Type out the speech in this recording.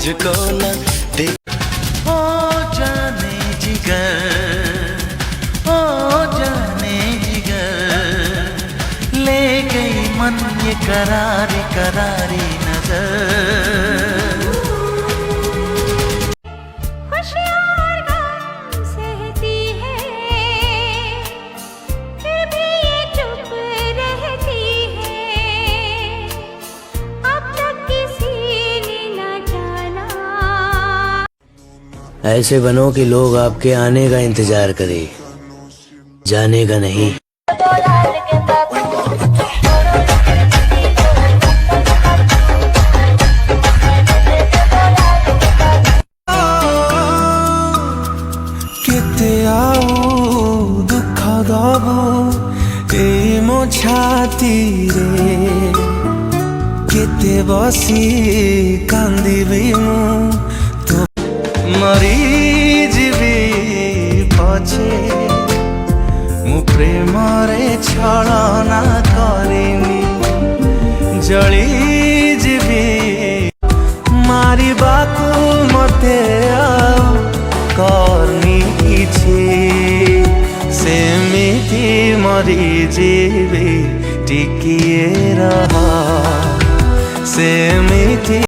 मुझको न देख। ओ जाने जिगर, ओ जाने जिगर, ले गई मन ये करारी करारी नजर। ऐसे बनो कि लोग आपके आने का इंतजार करें, जाने का नहीं। केते आओ दुख दबो ए मो छाती रे, केते बसी कांदिबी मु तो मरी जीवी पछे मु प्रेम रे छलना करिनी, जली जीवी मारिबाकू मते करनी किछि, सेमिति मरी जीवी टिकिए रह, से